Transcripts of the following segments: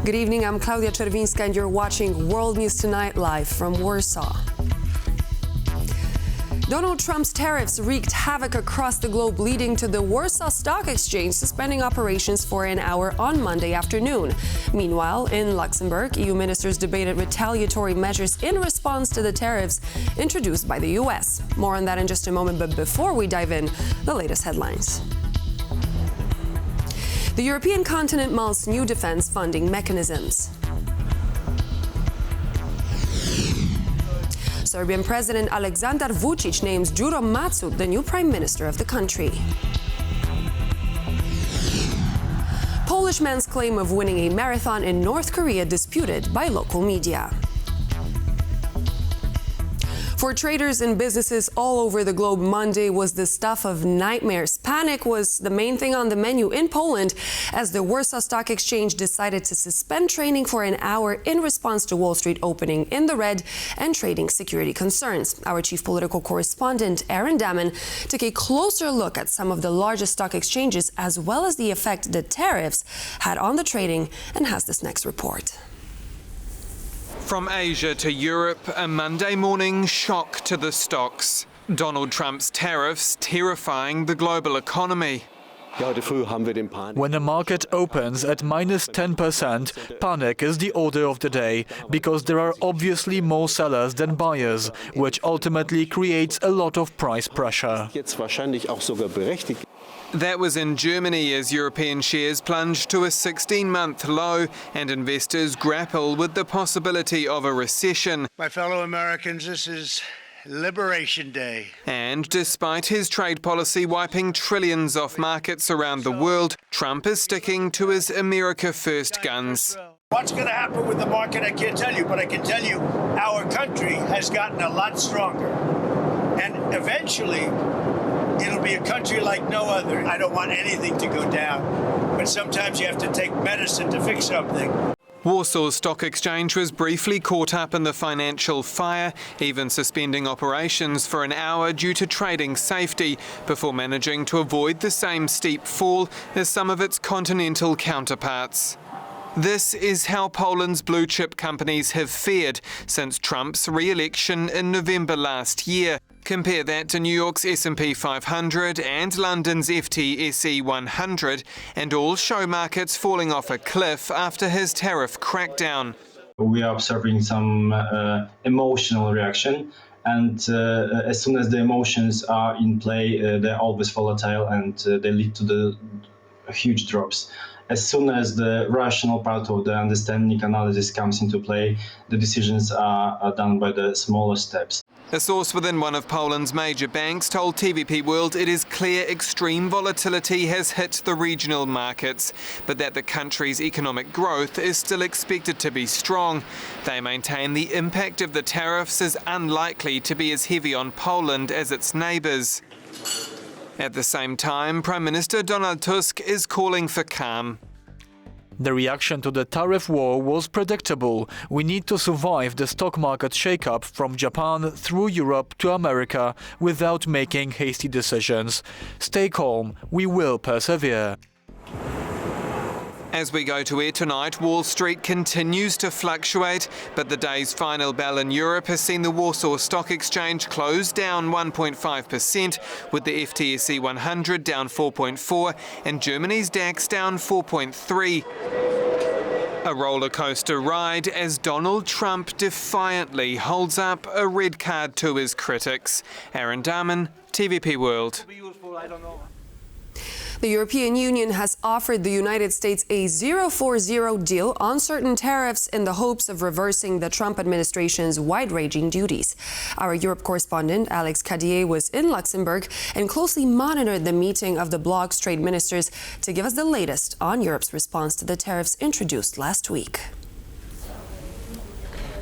Good evening, I'm Klaudia Czerwińska and you're watching World News Tonight live from Warsaw. Donald Trump's tariffs wreaked havoc across the globe, leading to the Warsaw Stock Exchange suspending operations for an hour on Monday afternoon. Meanwhile, in Luxembourg, EU ministers debated retaliatory measures in response to the tariffs introduced by the US. More on that in just a moment, but before we dive in, the latest headlines. The European continent mulls new defense funding mechanisms. Serbian President Aleksandar Vučić names Đuro Mačuk the new prime minister of the country. Polish man's claim of winning a marathon in North Korea disputed by local media. For traders and businesses all over the globe, Monday was the stuff of nightmares. Panic was the main thing on the menu in Poland as the Warsaw Stock Exchange decided to suspend trading for an hour in response to Wall Street opening in the red and trading security concerns. Our chief political correspondent, Aaron Damon, took a closer look at some of the largest stock exchanges as well as the effect the tariffs had on the trading and has this next report. From Asia to Europe, a Monday morning shock to the stocks. Donald Trump's tariffs terrifying the global economy. When the market opens at minus 10%, panic is the order of the day, because there are obviously more sellers than buyers, which ultimately creates a lot of price pressure. That was in Germany as European shares plunged to a 16-month low and investors grapple with the possibility of a recession. My fellow Americans, this is Liberation Day. And despite his trade policy wiping trillions off markets around the world, Trump is sticking to his America First guns. What's going to happen with the market, I can't tell you, but I can tell you our country has gotten a lot stronger. And eventually, it'll be a country like no other. I don't want anything to go down, but sometimes you have to take medicine to fix something. Warsaw Stock Exchange was briefly caught up in the financial fire, even suspending operations for an hour due to trading safety, before managing to avoid the same steep fall as some of its continental counterparts. This is how Poland's blue-chip companies have fared since Trump's re-election in November last year. Compare that to New York's S&P 500 and London's FTSE 100, and all show markets falling off a cliff after his tariff crackdown. We are observing some emotional reaction, and as soon as the emotions are in play, they're always volatile and they lead to the huge drops. As soon as the rational part of the understanding analysis comes into play, the decisions are done by the smaller steps. A source within one of Poland's major banks told TVP World it is clear extreme volatility has hit the regional markets, but that the country's economic growth is still expected to be strong. They maintain the impact of the tariffs is unlikely to be as heavy on Poland as its neighbours. At the same time, Prime Minister Donald Tusk is calling for calm. The reaction to the tariff war was predictable. We need to survive the stock market shake-up from Japan through Europe to America without making hasty decisions. Stay calm, we will persevere. As we go to air tonight, Wall Street continues to fluctuate, but the day's final bell in Europe has seen the Warsaw Stock Exchange close down 1.5%, with the FTSE 100 down 4.4% and Germany's DAX down 4.3%. A roller coaster ride as Donald Trump defiantly holds up a red card to his critics. Aaron Darman, TVP World. The European Union has offered the United States a 0-for-0 deal on certain tariffs in the hopes of reversing the Trump administration's wide-ranging duties. Our Europe correspondent, Alex Cadier, was in Luxembourg and closely monitored the meeting of the bloc's trade ministers to give us the latest on Europe's response to the tariffs introduced last week.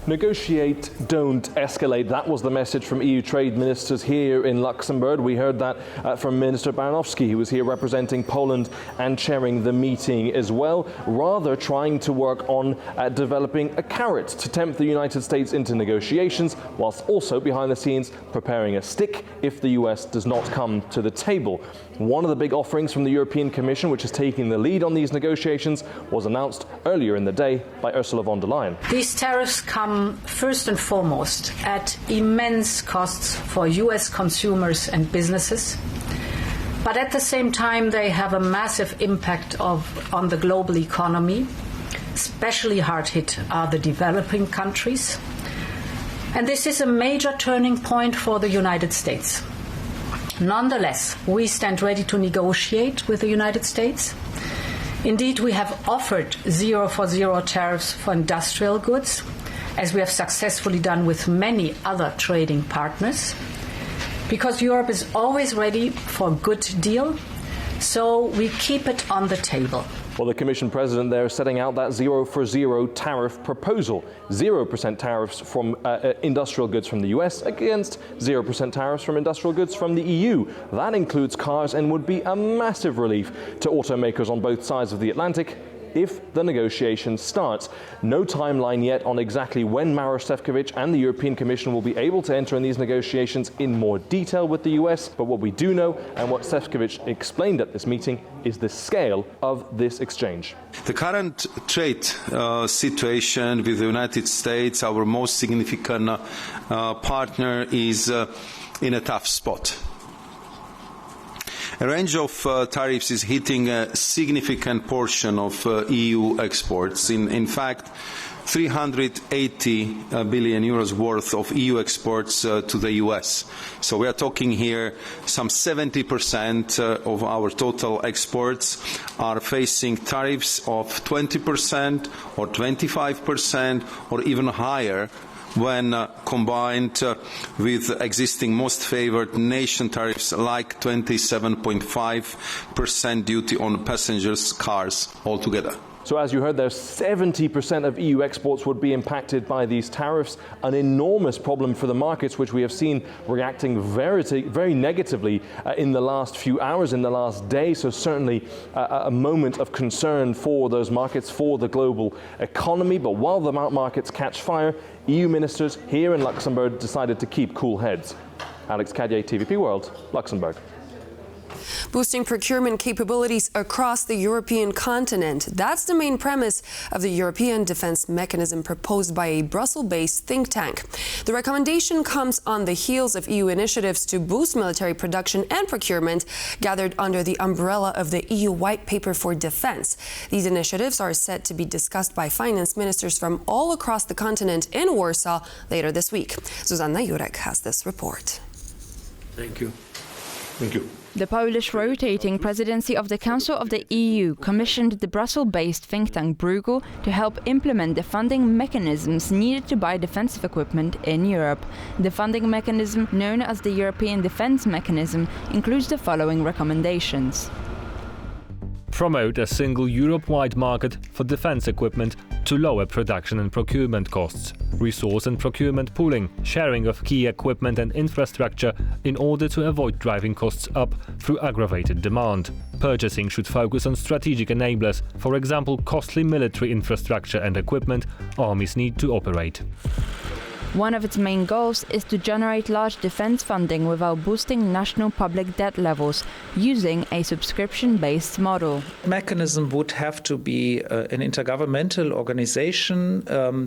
Negotiate, don't escalate. That was the message from EU trade ministers here in Luxembourg. We heard that from Minister Baranowski, who was here representing Poland and chairing the meeting as well, rather trying to work on developing a carrot to tempt the United States into negotiations, whilst also behind the scenes preparing a stick if the US does not come to the table. One of the big offerings from the European Commission, which is taking the lead on these negotiations, was announced earlier in the day by Ursula von der Leyen. These tariffs come first and foremost at immense costs for US consumers and businesses. But at the same time, they have a massive impact on the global economy. Especially hard hit are the developing countries. And this is a major turning point for the United States. Nonetheless, we stand ready to negotiate with the United States. Indeed, we have offered 0 for 0 tariffs for industrial goods, as we have successfully done with many other trading partners, because Europe is always ready for a good deal, so we keep it on the table. Well, the Commission President there is setting out that 0 for 0 tariff proposal. 0% tariffs from industrial goods from the US against 0% tariffs from industrial goods from the EU. That includes cars and would be a massive relief to automakers on both sides of the Atlantic if the negotiations start. No timeline yet on exactly when Maroš Šefčovič and the European Commission will be able to enter in these negotiations in more detail with the US, but what we do know, and what Šefčovič explained at this meeting, is the scale of this exchange. The current trade situation with the United States, our most significant partner, is in a tough spot. A range of tariffs is hitting a significant portion of EU exports. In fact, 380 billion euros worth of EU exports to the US. So we are talking here some 70% of our total exports are facing tariffs of 20% or 25% or even higher when combined with existing most favored nation tariffs like 27.5% duty on passengers' cars altogether. So as you heard there, 70% of EU exports would be impacted by these tariffs, an enormous problem for the markets, which we have seen reacting very negatively in the last few hours, in the last day. So certainly a moment of concern for those markets, for the global economy. But while the markets catch fire, EU ministers here in Luxembourg decided to keep cool heads. Alex Cadier, TVP World, Luxembourg. Boosting procurement capabilities across the European continent. That's the main premise of the European Defence Mechanism proposed by a Brussels-based think tank. The recommendation comes on the heels of EU initiatives to boost military production and procurement gathered under the umbrella of the EU White Paper for Defence. These initiatives are set to be discussed by finance ministers from all across the continent in Warsaw later this week. Zuzanna Jurek has this report. Thank you. Thank you. The Polish rotating presidency of the Council of the EU commissioned the Brussels-based think tank Bruegel to help implement the funding mechanisms needed to buy defensive equipment in Europe. The funding mechanism, known as the European Defence Mechanism, includes the following recommendations. Promote a single Europe-wide market for defense equipment to lower production and procurement costs. Resource and procurement pooling, sharing of key equipment and infrastructure in order to avoid driving costs up through aggravated demand. Purchasing should focus on strategic enablers, for example, costly military infrastructure and equipment armies need to operate. One of its main goals is to generate large defense funding without boosting national public debt levels, using a subscription-based model. The mechanism would have to be an intergovernmental organization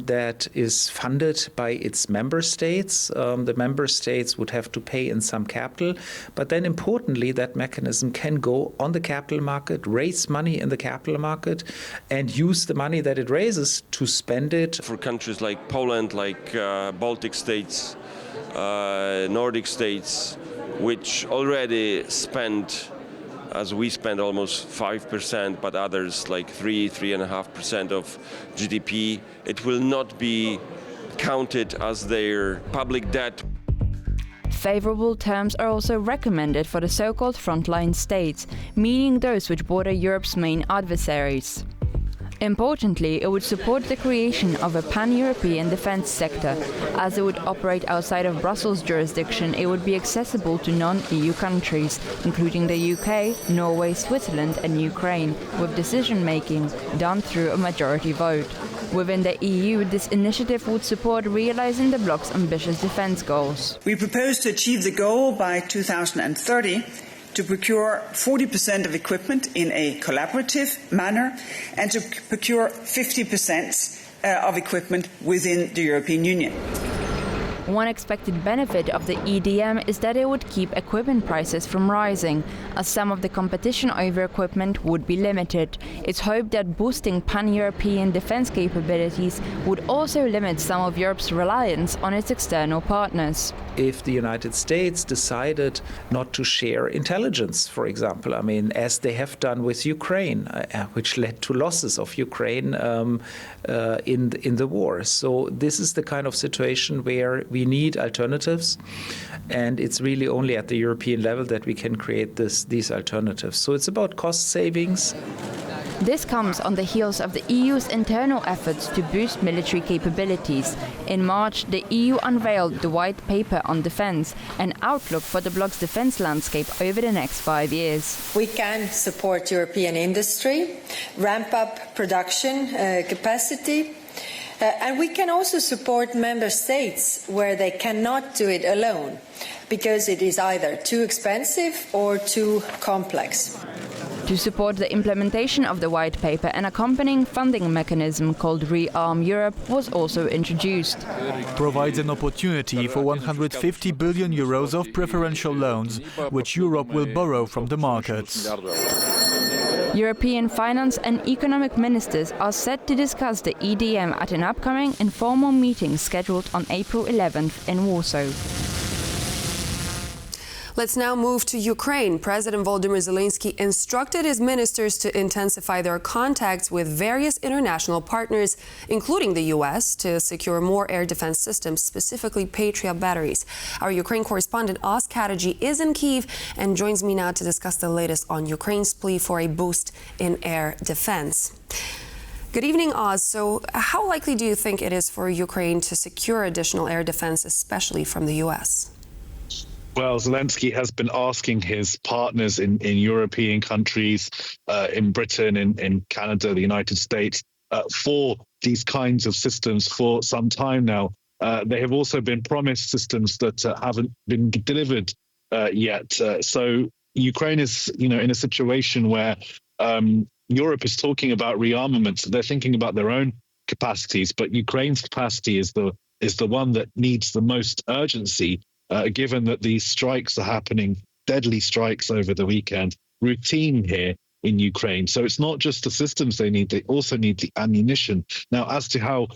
that is funded by its member states. The member states would have to pay in some capital, but then importantly, that mechanism can go on the capital market, raise money in the capital market, and use the money that it raises to spend it. For countries like Poland, like Baltic states, Nordic states, which already spend, as we spend, almost 5%, but others like 3.5% of GDP, it will not be counted as their public debt. Favorable terms are also recommended for the so-called frontline states, meaning those which border Europe's main adversaries. Importantly, it would support the creation of a pan-European defence sector. As it would operate outside of Brussels' jurisdiction, it would be accessible to non-EU countries, including the UK, Norway, Switzerland and Ukraine, with decision-making done through a majority vote. Within the EU, this initiative would support realising the bloc's ambitious defence goals. We propose to achieve the goal by 2030 to procure 40% of equipment in a collaborative manner and to procure 50% of equipment within the European Union. One expected benefit of the EDM is that it would keep equipment prices from rising, as some of the competition over equipment would be limited. It's hoped that boosting pan-European defence capabilities would also limit some of Europe's reliance on its external partners. If the United States decided not to share intelligence, for example, as they have done with Ukraine, which led to losses of Ukraine in the war. So this is the kind of situation where we need alternatives, and it's really only at the European level that we can create these alternatives. So it's about cost savings. This comes on the heels of the EU's internal efforts to boost military capabilities. In March, the EU unveiled the White Paper on Defence, an outlook for the bloc's defence landscape over the next 5 years. We can support European industry, ramp up production capacity, and we can also support member states where they cannot do it alone, because it is either too expensive or too complex. To support the implementation of the White Paper, an accompanying funding mechanism called Rearm Europe was also introduced. Provides an opportunity for 150 billion euros of preferential loans, which Europe will borrow from the markets. European finance and economic ministers are set to discuss the EDM at an upcoming informal meeting scheduled on April 11th in Warsaw. Let's now move to Ukraine. President Volodymyr Zelenskyy instructed his ministers to intensify their contacts with various international partners, including the U.S., to secure more air defense systems, specifically Patriot batteries. Our Ukraine correspondent Oz Kataji is in Kyiv and joins me now to discuss the latest on Ukraine's plea for a boost in air defense. Good evening, Oz. So how likely do you think it is for Ukraine to secure additional air defense, especially from the U.S.? Well, Zelenskyy has been asking his partners in European countries, in Britain, in Canada, the United States, for these kinds of systems for some time now. They have also been promised systems that haven't been delivered yet. So Ukraine is, in a situation where Europe is talking about rearmament. They're thinking about their own capacities, but Ukraine's capacity is the one that needs the most urgency. Given that these strikes are happening, deadly strikes over the weekend, routine here in Ukraine. So it's not just the systems they need, they also need the ammunition. Now, as to how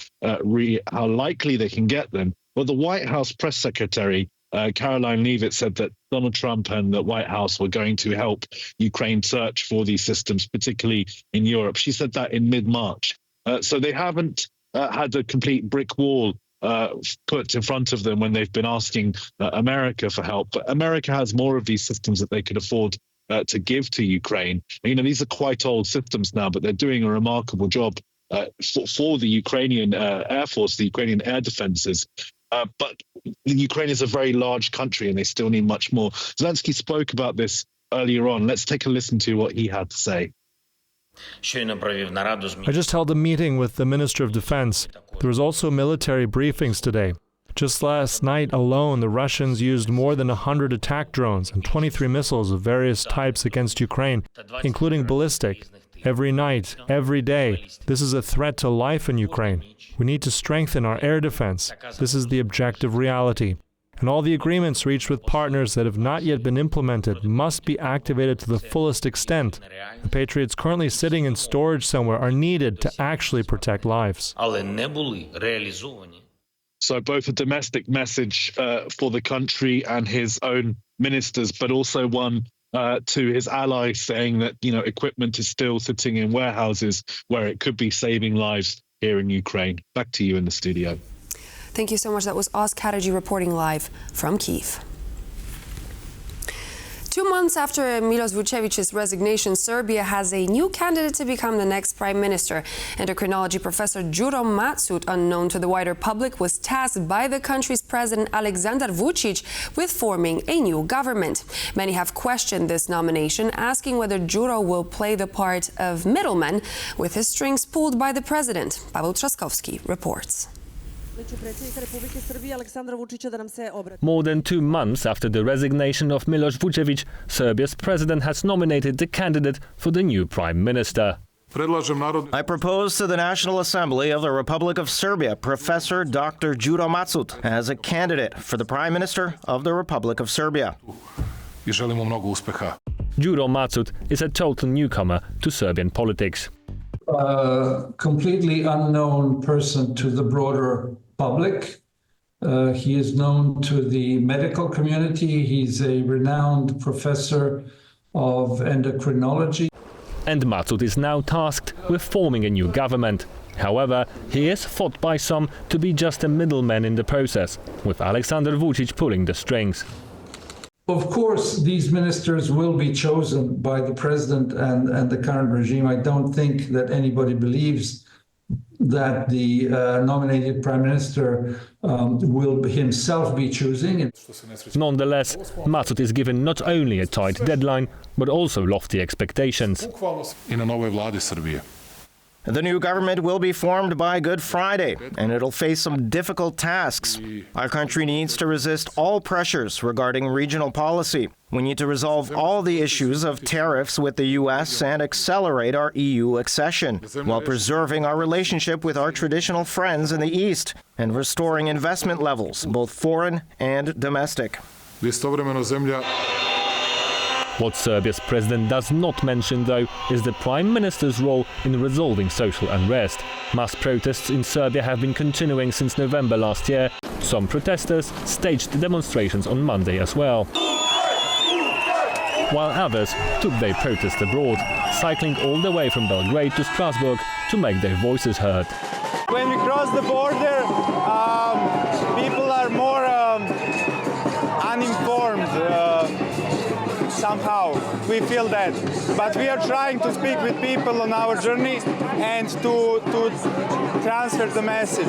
likely they can get them, well, the White House press secretary, Caroline Leavitt, said that Donald Trump and the White House were going to help Ukraine search for these systems, particularly in Europe. She said that in mid-March. So they haven't had a complete brick wall put in front of them when they've been asking America for help. But America has more of these systems that they could afford to give to Ukraine. These are quite old systems now, but they're doing a remarkable job for the Ukrainian Air Force, the Ukrainian air defenses. But Ukraine is a very large country and they still need much more. Zelenskyy spoke about this earlier on. Let's take a listen to what he had to say. I just held a meeting with the Minister of Defense. There was also military briefings today. Just last night alone, the Russians used more than 100 attack drones and 23 missiles of various types against Ukraine, including ballistic. Every night, every day, this is a threat to life in Ukraine. We need to strengthen our air defense. This is the objective reality. And all the agreements reached with partners that have not yet been implemented must be activated to the fullest extent. The Patriots currently sitting in storage somewhere are needed to actually protect lives. So both a domestic message for the country and his own ministers, but also one to his allies saying that, equipment is still sitting in warehouses where it could be saving lives here in Ukraine. Back to you in the studio. Thank you so much. That was Oz Kataji reporting live from Kyiv. 2 months after Miloš Vučević's resignation, Serbia has a new candidate to become the next prime minister. Endocrinology professor Đuro Matsut, unknown to the wider public, was tasked by the country's president Aleksandar Vučić with forming a new government. Many have questioned this nomination, asking whether Đuro will play the part of middleman with his strings pulled by the president. Paweł Trzaskowski reports. More than 2 months after the resignation of Miloš Vučević, Serbia's president has nominated the candidate for the new prime minister. I propose to the National Assembly of the Republic of Serbia Professor Dr. Đuro Matsut as a candidate for the Prime Minister of the Republic of Serbia. Đuro Matsut is a total newcomer to Serbian politics. A completely unknown person to the broader public. He is known to the medical community. He's a renowned professor of endocrinology. And Matsut is now tasked with forming a new government. However, he is thought by some to be just a middleman in the process, with Aleksandar Vučić pulling the strings. Of course, these ministers will be chosen by the president and the current regime. I don't think that anybody believes that the nominated prime minister will himself be choosing. Nonetheless, Matsut is given not only a tight deadline, but also lofty expectations. The new government will be formed by Good Friday, and it'll face some difficult tasks. Our country needs to resist all pressures regarding regional policy. We need to resolve all the issues of tariffs with the US and accelerate our EU accession, while preserving our relationship with our traditional friends in the East and restoring investment levels, both foreign and domestic. What Serbia's president does not mention, though, is the prime minister's role in resolving social unrest. Mass protests in Serbia have been continuing since November last year. Some protesters staged demonstrations on Monday as well, while others took their protest abroad, cycling all the way from Belgrade to Strasbourg to make their voices heard. When we cross the border, people are more uninformed. Somehow we feel that, but we are trying to speak with people on our journey and to transfer the message.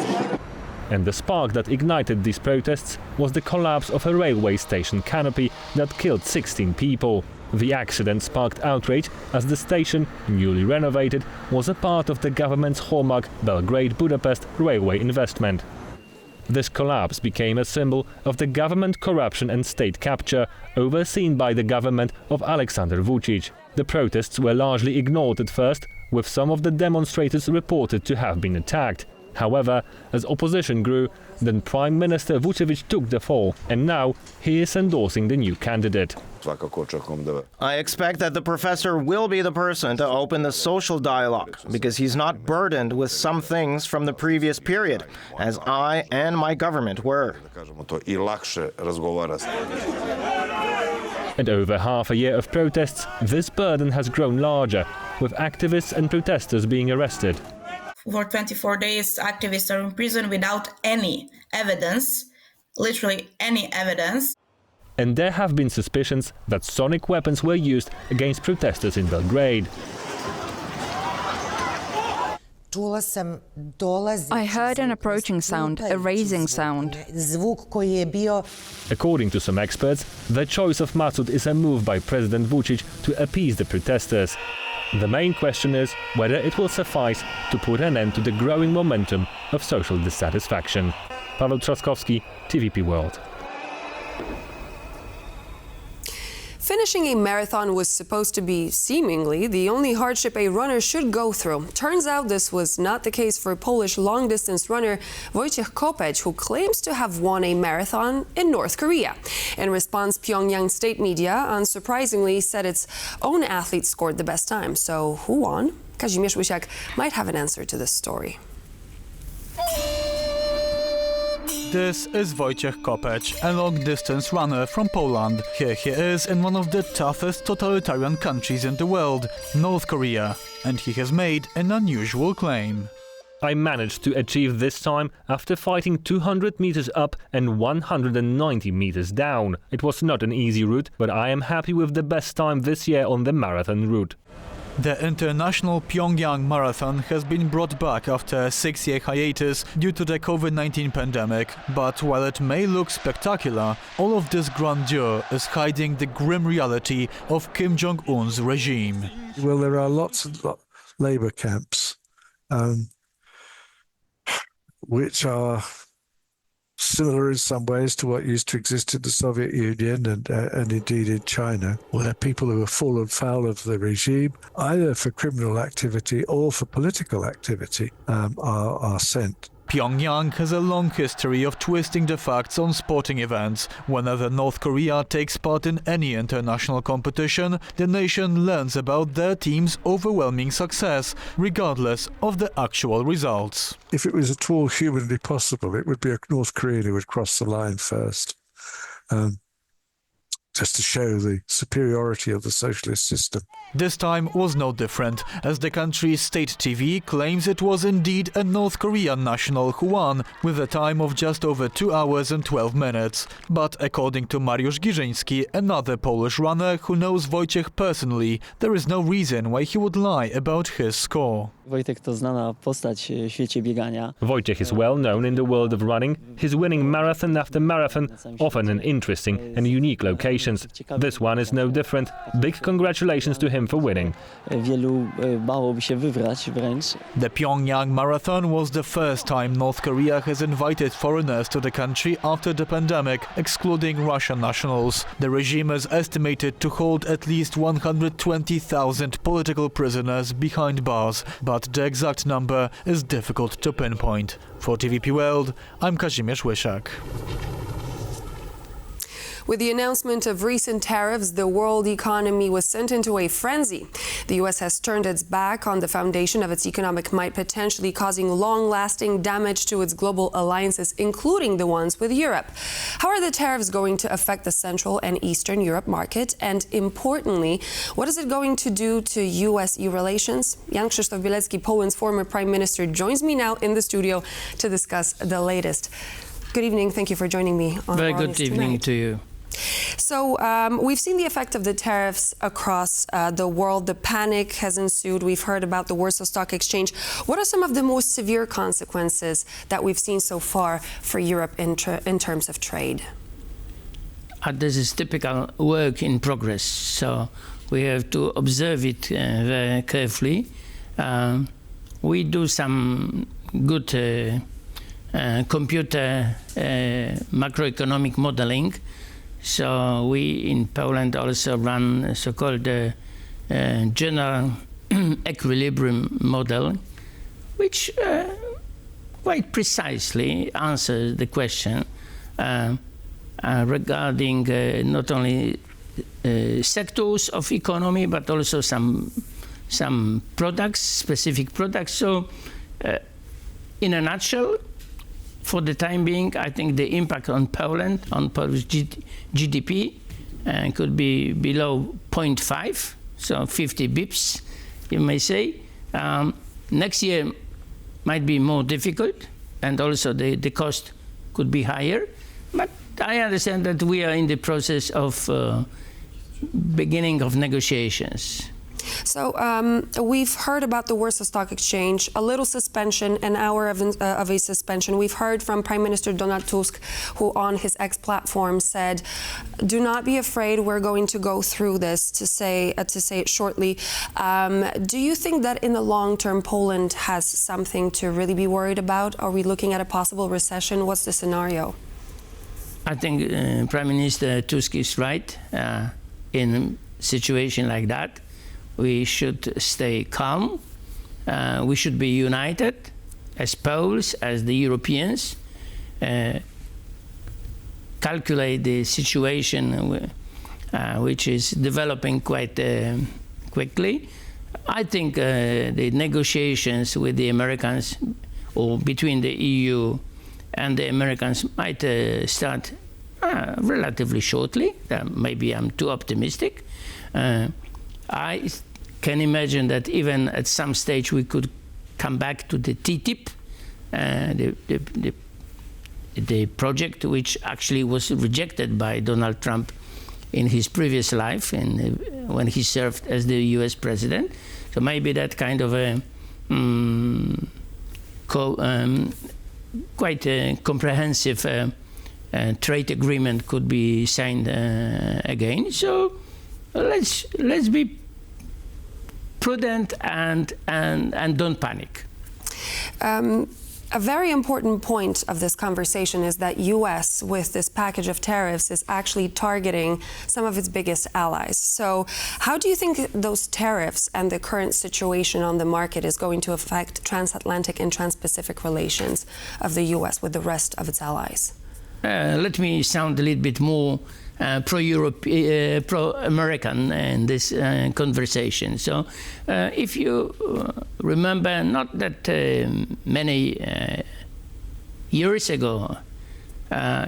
And the spark that ignited these protests was the collapse of a railway station canopy that killed 16 people. The accident sparked outrage as the station, newly renovated, was a part of the government's hallmark Belgrade-Budapest railway investment. This collapse became a symbol of the government corruption and state capture overseen by the government of Aleksandar Vučić. The protests were largely ignored at first, with some of the demonstrators reported to have been attacked. However, as opposition grew, then Prime Minister Vučević took the fall, and now he is endorsing the new candidate. I expect that the professor will be the person to open the social dialogue, because he's not burdened with some things from the previous period, as I and my government were. And over half a year of protests, this burden has grown larger, with activists and protesters being arrested. For 24 days, activists are in prison without any evidence, literally any evidence. And there have been suspicions that sonic weapons were used against protesters in Belgrade. I heard an approaching sound, a raising sound. According to some experts, the choice of Matsut is a move by President Vučić to appease the protesters. The main question is whether it will suffice to put an end to the growing momentum of social dissatisfaction. Paweł Trzaskowski, TVP World. Finishing a marathon was supposed to be, seemingly, the only hardship a runner should go through. Turns out this was not the case for Polish long-distance runner Wojciech Kopeć, who claims to have won a marathon in North Korea. In response, Pyongyang state media, unsurprisingly, said its own athlete scored the best time. So who won? Kazimierz Łysiak might have an answer to this story. This is Wojciech Kopeć, a long-distance runner from Poland. Here he is in one of the toughest totalitarian countries in the world, North Korea, and he has made an unusual claim. I managed to achieve this time after fighting 200 meters up and 190 meters down. It was not an easy route, but I am happy with the best time this year on the marathon route. The international Pyongyang Marathon has been brought back after a 6-year hiatus due to the COVID-19 pandemic. But while it may look spectacular, all of this grandeur is hiding the grim reality of Kim Jong-un's regime. Well, there are lots of labour camps which are similar in some ways to what used to exist in the Soviet Union and indeed in China, where people who are full and foul of the regime, either for criminal activity or for political activity, are sent. Pyongyang has a long history of twisting the facts on sporting events. Whenever North Korea takes part in any international competition, the nation learns about their team's overwhelming success, regardless of the actual results. If it was at all humanly possible, it would be a North Korean who would cross the line first, just to show the superiority of the socialist system. This time was no different, as the country's state TV claims it was indeed a North Korean national who won, with a time of just over 2 hours and 12 minutes. But according to Mariusz Giżyński, another Polish runner who knows Wojciech personally, there is no reason why he would lie about his score. Wojciech to znana postać w świecie biegania. Wojciech is well known in the world of running. He's winning marathon after marathon, often in interesting and unique locations. This one is no different. Big congratulations to him for winning. Wielu bałoby się wybrać wręcz. The Pyongyang Marathon was the first time North Korea has invited foreigners to the country after the pandemic, excluding Russian nationals. The regime is estimated to hold at least 120,000 political prisoners behind bars, but the exact number is difficult to pinpoint. For TVP World, I'm Kazimierz Łyszak. With the announcement of recent tariffs, the world economy was sent into a frenzy. The U.S. has turned its back on the foundation of its economic might, potentially causing long-lasting damage to its global alliances, including the ones with Europe. How are the tariffs going to affect the Central and Eastern Europe market? And importantly, what is it going to do to U.S.-EU relations? Jan Krzysztof Bielecki, Poland's former prime minister, joins me now in the studio to discuss the latest. Good evening. Thank you for joining me on Very good evening to you. So we've seen the effect of the tariffs across the world. The panic has ensued. We've heard about the Warsaw Stock Exchange. What are some of the most severe consequences that we've seen so far for Europe in terms of trade? This is typical work in progress, so we have to observe it very carefully. We do some good computer macroeconomic modeling. So we in Poland also run a so-called general equilibrium model, which quite precisely answers the question regarding not only sectors of economy, but also some products, specific products. So in a nutshell, for the time being, I think the impact on Poland, on Polish GDP, could be below 0.5, so 50 bips, you may say. Next year might be more difficult, and also the cost could be higher. But I understand that we are in the process of beginning of negotiations. So we've heard about the Warsaw Stock Exchange, a little suspension, an hour of a suspension. We've heard from Prime Minister Donald Tusk, who on his X platform said, do not be afraid, we're going to go through this, to say it shortly. Do you think that in the long term, Poland has something to really be worried about? Are we looking at a possible recession? What's the scenario? I think Prime Minister Tusk is right. In a situation like that, we should stay calm. We should be united as Poles, as the Europeans, calculate the situation which is developing quite quickly. I think the negotiations with the Americans, or between the EU and the Americans, might start relatively shortly. Maybe I'm too optimistic. I can imagine that even at some stage we could come back to the TTIP, the project which actually was rejected by Donald Trump in his previous life and when he served as the US president. So maybe that kind of a quite a comprehensive trade agreement could be signed again. So let's be prudent and don't panic. A very important point of this conversation is that U.S., with this package of tariffs, is actually targeting some of its biggest allies. So how do you think those tariffs and the current situation on the market is going to affect transatlantic and trans-Pacific relations of the U.S. with the rest of its allies? Let me sound a little bit more pro-American in this conversation. So if you remember, not that many years ago,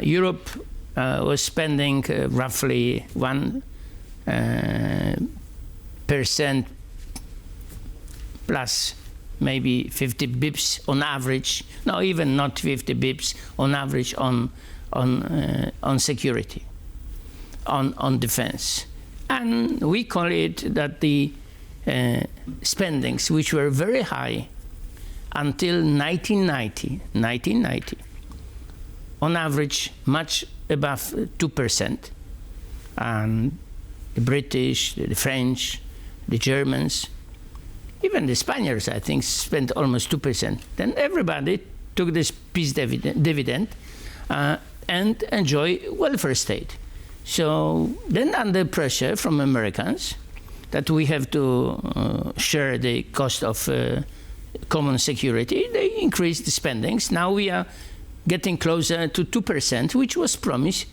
Europe was spending roughly 1% plus maybe 50 bips on average, no, even not 50 bips on average on security. On defense. And we call it that the spendings, which were very high until 1990, on average much above 2%. And the British, the French, the Germans, even the Spaniards, I think, spent almost 2%. Then everybody took this peace dividend and enjoy welfare state. So then under pressure from Americans that we have to share the cost of common security, they increased the spendings. Now we are getting closer to 2%, which was promised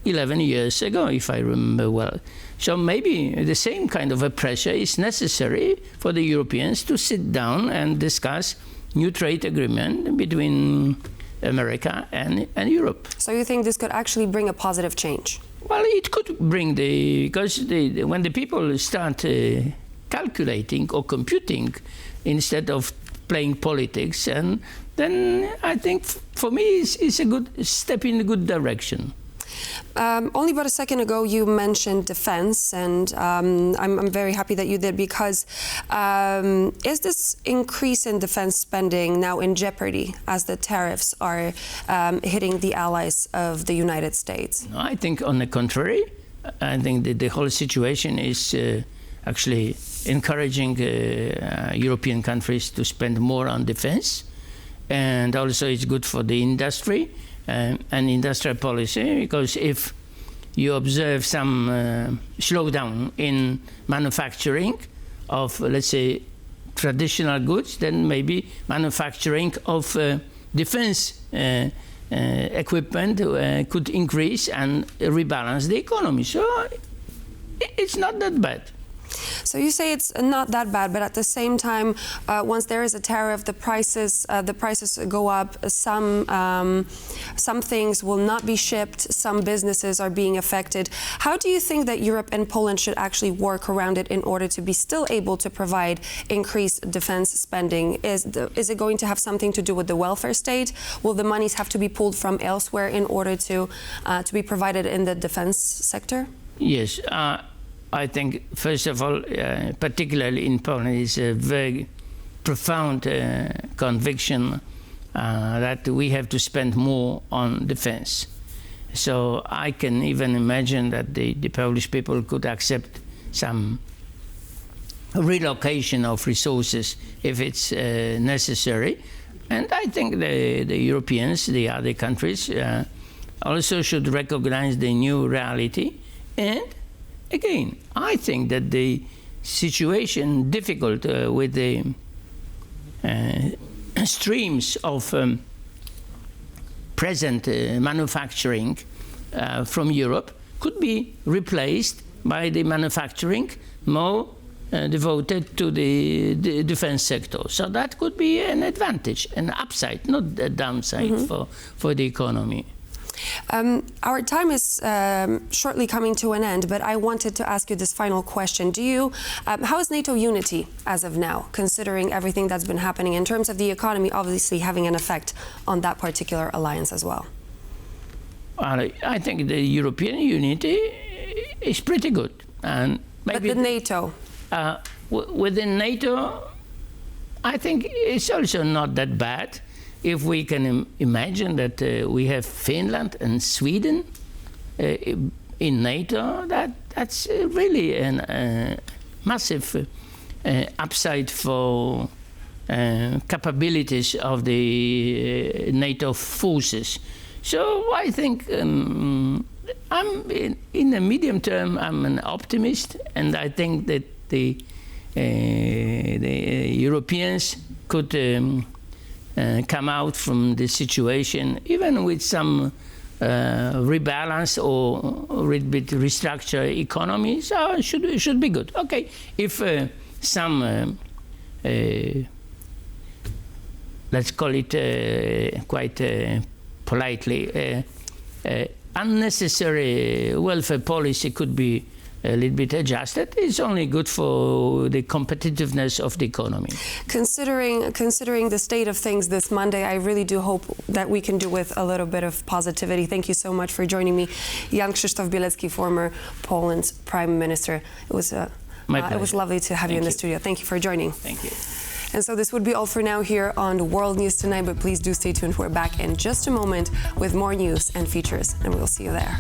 11 years ago, if I remember well. So maybe the same kind of a pressure is necessary for the Europeans to sit down and discuss new trade agreement between America and Europe. So you think this could actually bring a positive change? Well, it could bring because when the people start calculating or computing instead of playing politics, and then I think for me it's a good step in a good direction. Only about a second ago you mentioned defense, and I'm very happy that you did, because is this increase in defense spending now in jeopardy as the tariffs are hitting the allies of the United States? No, I think on the contrary. I think that the whole situation is actually encouraging European countries to spend more on defense, and also it's good for the industry. And industrial policy, because if you observe some slowdown in manufacturing of, let's say, traditional goods, then maybe manufacturing of defense equipment could increase and rebalance the economy. So it's not that bad. So you say it's not that bad, but at the same time, once there is a tariff, the prices go up. Some things will not be shipped. Some businesses are being affected. How do you think that Europe and Poland should actually work around it in order to be still able to provide increased defense spending? Is it going to have something to do with the welfare state? Will the monies have to be pulled from elsewhere in order to be provided in the defense sector? Yes. I think, first of all, particularly in Poland, is a very profound conviction that we have to spend more on defense. So I can even imagine that the Polish people could accept some relocation of resources if it's necessary. And I think the Europeans, the other countries, also should recognize the new reality. And again, I think that the situation difficult with the streams of present manufacturing from Europe could be replaced by the manufacturing more devoted to the defense sector. So that could be an advantage, an upside, not a downside for the economy. Our time is shortly coming to an end, but I wanted to ask you this final question. How is NATO unity as of now, considering everything that's been happening in terms of the economy, obviously having an effect on that particular alliance as well? I think the European unity is pretty good. And maybe but the NATO? Within NATO, I think it's also not that bad. If we can imagine that we have Finland and Sweden in NATO, that's really a massive upside for capabilities of the NATO forces. So I think in the medium term, I'm an optimist, and I think that the Europeans could come out from the situation even with some rebalance or a little bit restructure economy. So it should be good. Okay, if some let's call it quite politely, unnecessary welfare policy could be a little bit adjusted, it's only good for the competitiveness of the economy. Considering the state of things this Monday, I really do hope that we can do with a little bit of positivity. Thank you so much for joining me. Jan Krzysztof Bielecki, former Poland's Prime Minister. It was lovely to have you in the studio. Thank you for joining. Thank you. And so this would be all for now here on World News Tonight, but please do stay tuned. We're back in just a moment with more news and features, and we'll see you there.